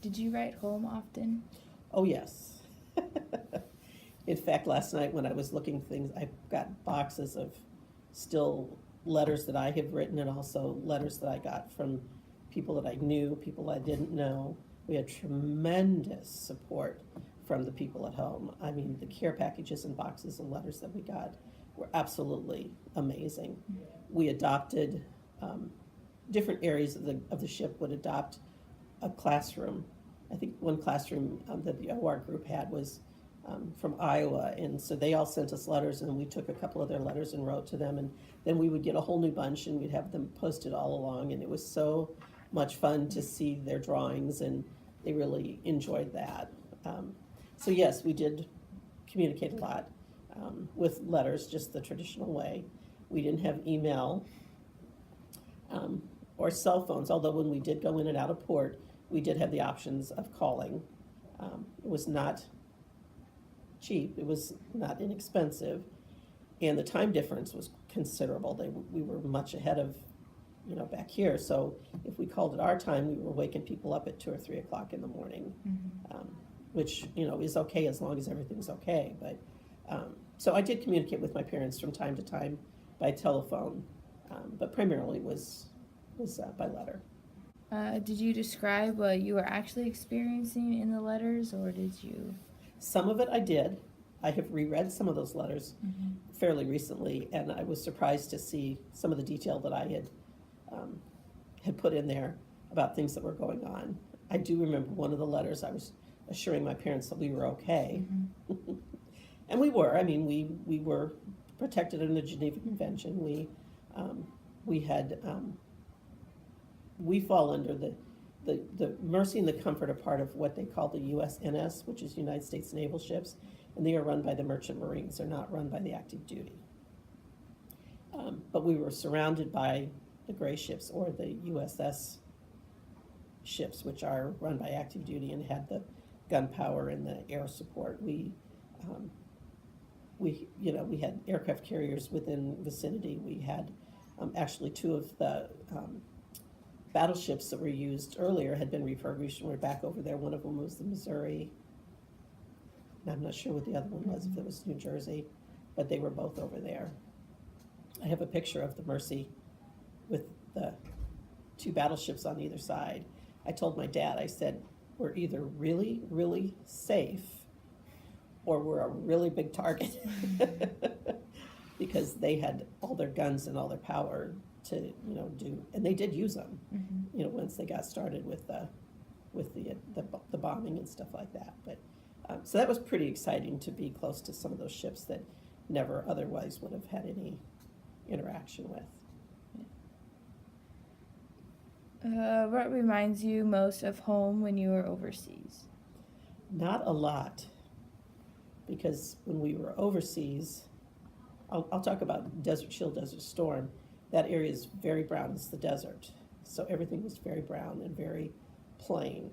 Did you write home often? Oh, yes. In fact, last night when I was looking things, I got boxes of still letters that I have written and also letters that I got from people that I knew, people I didn't know. We had tremendous support from the people at home. I mean, the care packages and boxes and letters that we got were absolutely amazing. We adopted, different areas of the ship would adopt a classroom. I think one classroom that the OR group had was from Iowa, and so they all sent us letters, and we took a couple of their letters and wrote to them, and then we would get a whole new bunch, and we'd have them posted all along, and it was so much fun to see their drawings, and they really enjoyed that. So yes, we did communicate a lot with letters, just the traditional way. We didn't have email or cell phones, although when we did go in and out of port, we did have the options of calling. It was not cheap, it was not inexpensive, and the time difference was considerable. We were much ahead of, back here, so if we called at our time, we were waking people up at 2 or 3 o'clock in the morning, which, is okay as long as everything's okay, but, so I did communicate with my parents from time to time by telephone, but primarily was by letter. Did you describe what you were actually experiencing in the letters, or did you? Some of it I did. I have reread some of those letters fairly recently, and I was surprised to see some of the detail that I had put in there about things that were going on. I do remember one of the letters I was assuring my parents that we were okay. And we were. I mean, we were protected under the Geneva Convention. We had, we fall under the mercy and the comfort are part of what they call the USNS, which is United States Naval Ships, and they are run by the Merchant Marines. They're not run by the active duty. But we were surrounded by the gray ships, or the USS ships, which are run by active duty and had the gun power and the air support. We had aircraft carriers within vicinity. We had actually two of the battleships that were used earlier had been refurbished, and we're back over there. One of them was the Missouri, and I'm not sure what the other one was, if it was New Jersey, but they were both over there. I have a picture of the Mercy with the two battleships on either side. I told my dad, I said, we're either really, really safe, or we're a really big target. Because they had all their guns and all their power to, do, and they did use them, once they got started with the bombing and stuff like that. But so that was pretty exciting to be close to some of those ships that never otherwise would have had any interaction with. What reminds you most of home when you were overseas? Not a lot, because when we were overseas, I'll talk about Desert Shield, Desert Storm. That area is very brown. It's the desert. So everything was very brown and very plain.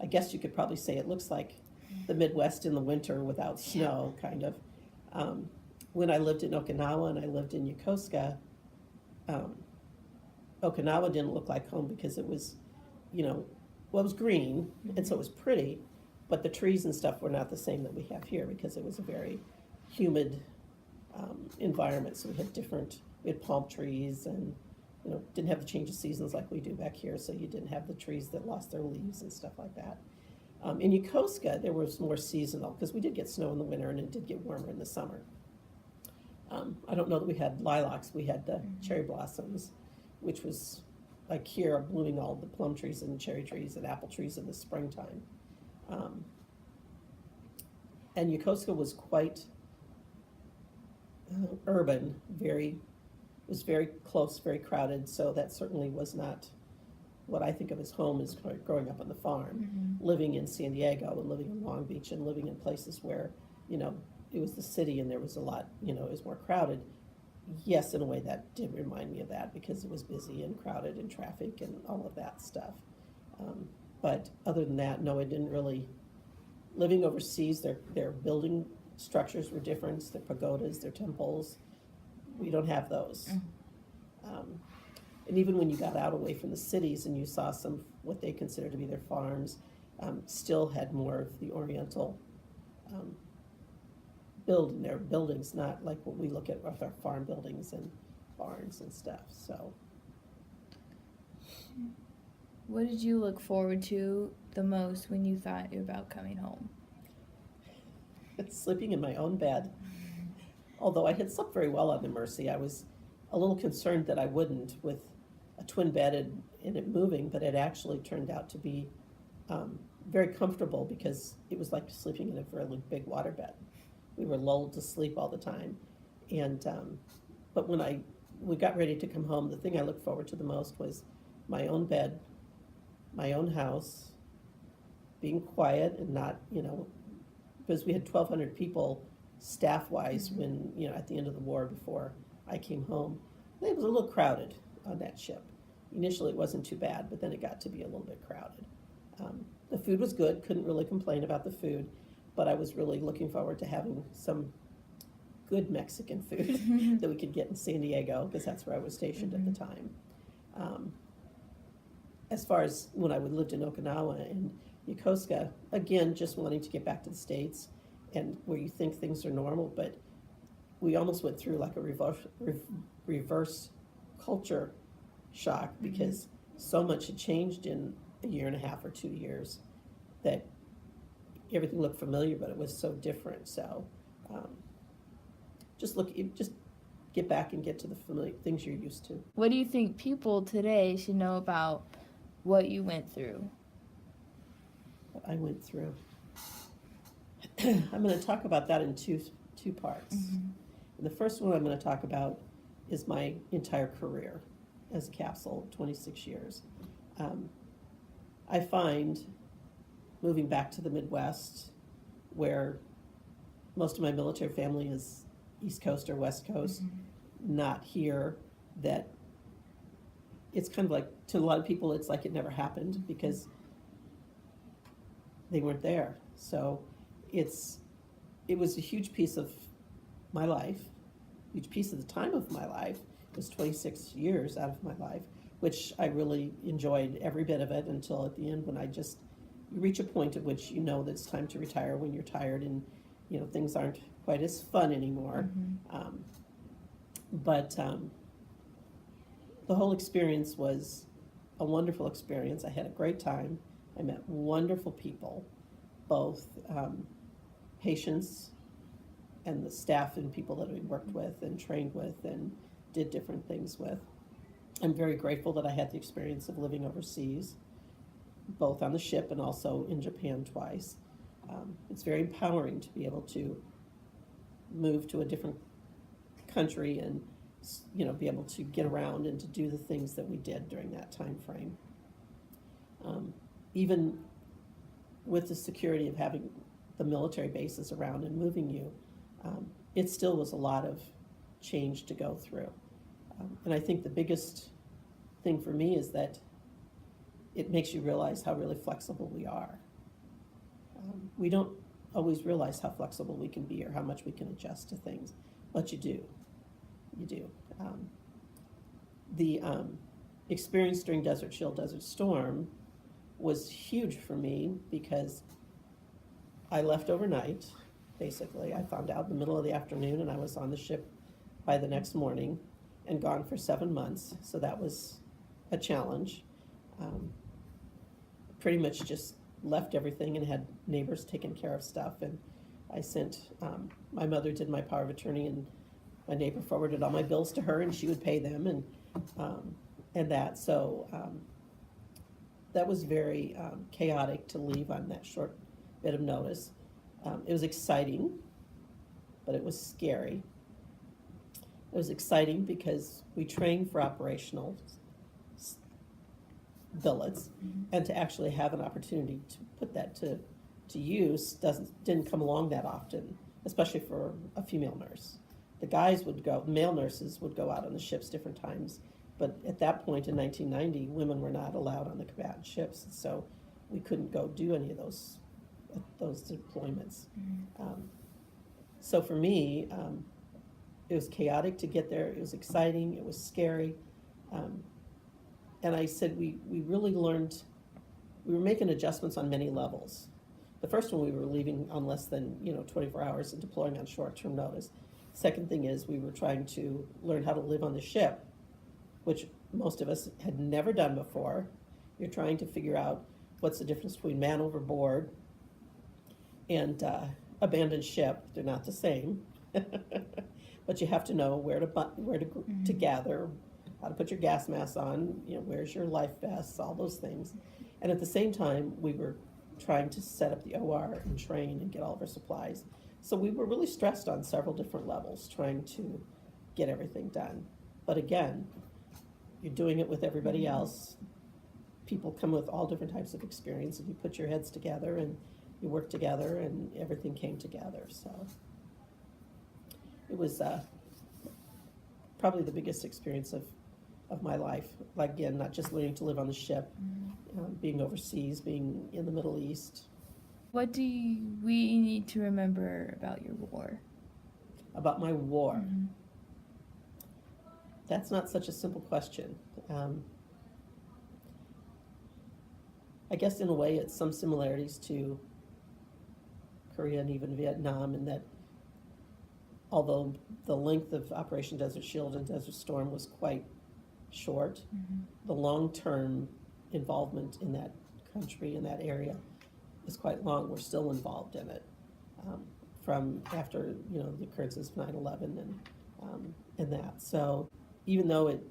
I guess you could probably say it looks like the Midwest in the winter without snow, kind of. When I lived in Okinawa and I lived in Yokosuka, Okinawa didn't look like home because it was, it was green, and so it was pretty, but the trees and stuff were not the same that we have here because it was a very humid environment. So we had palm trees and, didn't have the change of seasons like we do back here, so you didn't have the trees that lost their leaves and stuff like that. In Yokosuka, there was more seasonal, because we did get snow in the winter and it did get warmer in the summer. I don't know that we had lilacs, we had the cherry blossoms, which was like here, blooming all the plum trees and cherry trees and apple trees in the springtime. And Yokosuka was quite urban, was very close, very crowded, so that certainly was not what I think of as home, as growing up on the farm, living in San Diego and living in Long Beach and living in places where, it was the city and there was a lot, it was more crowded. Yes, in a way that did remind me of that, because it was busy and crowded and traffic and all of that stuff. But other than that, no, it didn't really. Living overseas, their building structures were different, their pagodas, their temples. We don't have those. And even when you got out away from the cities and you saw some, what they consider to be their farms, still had more of the Oriental um, build in their buildings, not like what we look at with our farm buildings and barns and stuff. So What did you look forward to the most when you thought about coming home? sleeping in my own bed. Although I had slept very well on the Mercy, I was a little concerned that I wouldn't with a twin bed and it moving, but it actually turned out to be very comfortable because it was like sleeping in a really big water bed. We were lulled to sleep all the time. And but when we got ready to come home, the thing I looked forward to the most was my own bed, my own house, being quiet and not, because we had 1,200 people staff-wise when, at the end of the war before I came home. It was a little crowded on that ship. Initially, it wasn't too bad, but then it got to be a little bit crowded. The food was good, couldn't really complain about the food, but I was really looking forward to having some good Mexican food that we could get in San Diego, because that's where I was stationed at the time. As far as when I lived in Okinawa and Yokosuka, again, just wanting to get back to the States and where you think things are normal, but we almost went through like a reverse culture shock because so much had changed in a year and a half or 2 years that everything looked familiar, but it was so different. So just get back and get to the familiar things you're used to. What do you think people today should know about what you went through? What I went through. I'm going to talk about that in two parts. And the first one I'm going to talk about is my entire career as a capsule, 26 years. I find moving back to the Midwest, where most of my military family is East Coast or West Coast, not here, that it's kind of like, to a lot of people, it's like it never happened because they weren't there. So it was a huge piece of my life, huge piece of the time of my life. It was 26 years out of my life, which I really enjoyed every bit of it until at the end when you reach a point at which you know that it's time to retire when you're tired and things aren't quite as fun anymore. But the whole experience was a wonderful experience. I had a great time. I met wonderful people, both patients and the staff and people that we worked with and trained with and did different things with. I'm very grateful that I had the experience of living overseas, both on the ship and also in Japan twice. It's very empowering to be able to move to a different country and be able to get around and to do the things that we did during that time frame. Even with the security of having the military bases around and moving you, it still was a lot of change to go through. And I think the biggest thing for me is that it makes you realize how really flexible we are. We don't always realize how flexible we can be or how much we can adjust to things, but you do. You do. The experience during Desert Shield, Desert Storm was huge for me because I left overnight, basically. I found out in the middle of the afternoon and I was on the ship by the next morning and gone for 7 months, so that was a challenge. Pretty much just left everything and had neighbors taking care of stuff, and I sent, my mother did my power of attorney, and my neighbor forwarded all my bills to her and she would pay them, and that, so that was very chaotic to leave on that short bit of notice. It was exciting, but it was scary. It was exciting because we trained for operational billets, and to actually have an opportunity to put that to use didn't come along that often, especially for a female nurse. The guys would go, male nurses would go out on the ships different times, but at that point in 1990, women were not allowed on the combatant ships, so we couldn't go do any of those deployments. So for me, it was chaotic to get there. It was exciting. It was scary. And I said we really learned we were making adjustments on many levels. The first one, we were leaving on less than 24 hours and deploying on short-term notice. Second thing is we were trying to learn how to live on the ship, which most of us had never done before. You're trying to figure out what's the difference between man overboard and abandoned ship. They're not the same. But you have to know where to gather, how to put your gas mask on, where's your life vests, all those things. And at the same time, we were trying to set up the OR and train and get all of our supplies. So we were really stressed on several different levels, trying to get everything done. But again, you're doing it with everybody else. People come with all different types of experience, and you put your heads together and you work together, and everything came together. So it was probably the biggest experience of my life. Like, again, not just learning to live on the ship, being overseas, being in the Middle East. What do we need to remember about your war? About my war? That's not such a simple question. I guess in a way it's some similarities to Korea and even Vietnam, in that although the length of Operation Desert Shield and Desert Storm was quite short, the long-term involvement in that country, in that area, is quite long. We're still involved in it from after the occurrences of 9/11 and that. So even though it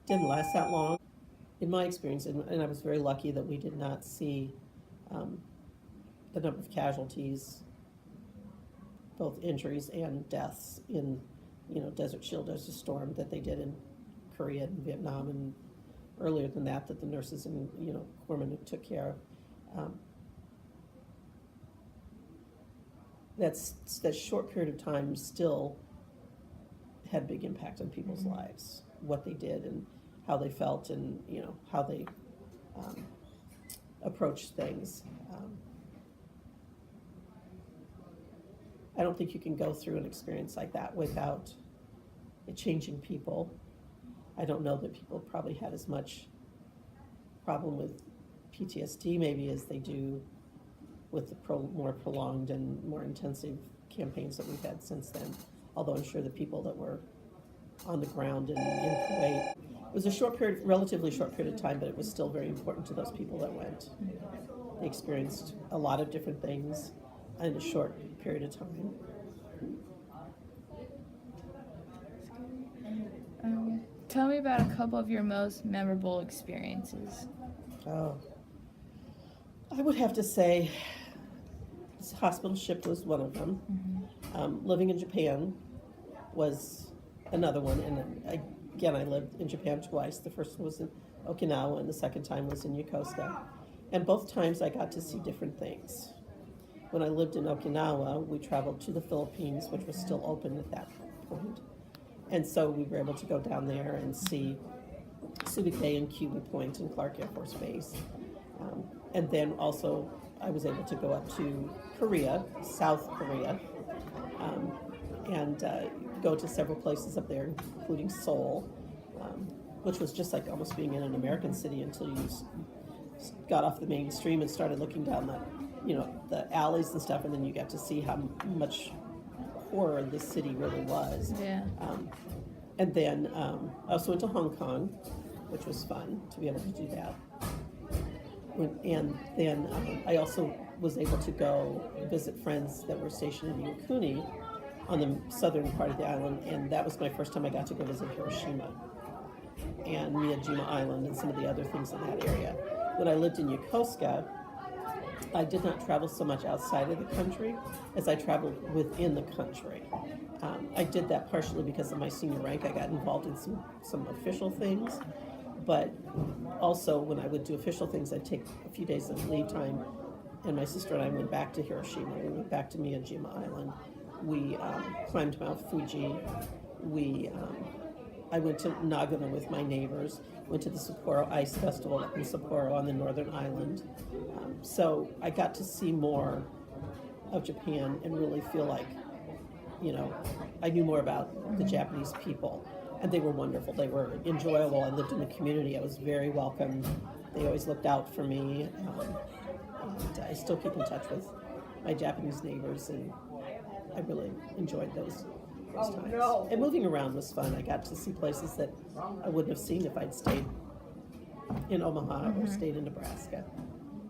didn't last that long, in my experience, and I was very lucky that we did not see the number of casualties, both injuries and deaths in Desert Shield, Desert Storm, that they did in Korea and Vietnam, and earlier than that the nurses and corpsmen took care of. That short period of time still had big impact on people's lives, what they did and how they felt, and how they approached things. I don't think you can go through an experience like that without it changing people. I don't know that people probably had as much problem with PTSD maybe as they do with the more prolonged and more intensive campaigns that we've had since then. Although I'm sure the people that were on the ground in Kuwait, it was a short period, relatively short period of time, but it was still very important to those people that went. They experienced a lot of different things in a short period of time. Tell me about a couple of your most memorable experiences. Oh, I would have to say this hospital ship was one of them. Living in Japan was another one, and again, I lived in Japan twice. The first one was in Okinawa, and the second time was in Yokosuka. And both times I got to see different things. When I lived in Okinawa, we traveled to the Philippines, which was still open at that point. And so we were able to go down there and see Subic Bay and Cuba Point and Clark Air Force Base. And then also I was able to go up to Korea, South Korea, and go to several places up there, including Seoul, which was just like almost being in an American city until you got off the main stream and started looking down the alleys and stuff, and then you got to see how much horror this city really was. Yeah. And then I also went to Hong Kong, which was fun to be able to do that. And then I also was able to go visit friends that were stationed in Iwakuni on the southern part of the island, and that was my first time I got to go visit Hiroshima and Miyajima Island and some of the other things in that area. When I lived in Yokosuka, I did not travel so much outside of the country as I traveled within the country. I did that partially because of my senior rank. I got involved in some official things, but also when I would do official things, I'd take a few days of leave time, and my sister and I went back to Hiroshima. We went back to Miyajima Island. We climbed Mount Fuji. I went to Nagano with my neighbors, went to the Sapporo Ice Festival in Sapporo on the northern island. So I got to see more of Japan and really feel like, I knew more about the Japanese people. And they were wonderful. They were enjoyable. I lived in the community. I was very welcomed. they always looked out for me. And I still keep in touch with my Japanese neighbors, and I really enjoyed those times. And moving around was fun. I got to see places that I wouldn't have seen if I'd stayed in Omaha or stayed in Nebraska.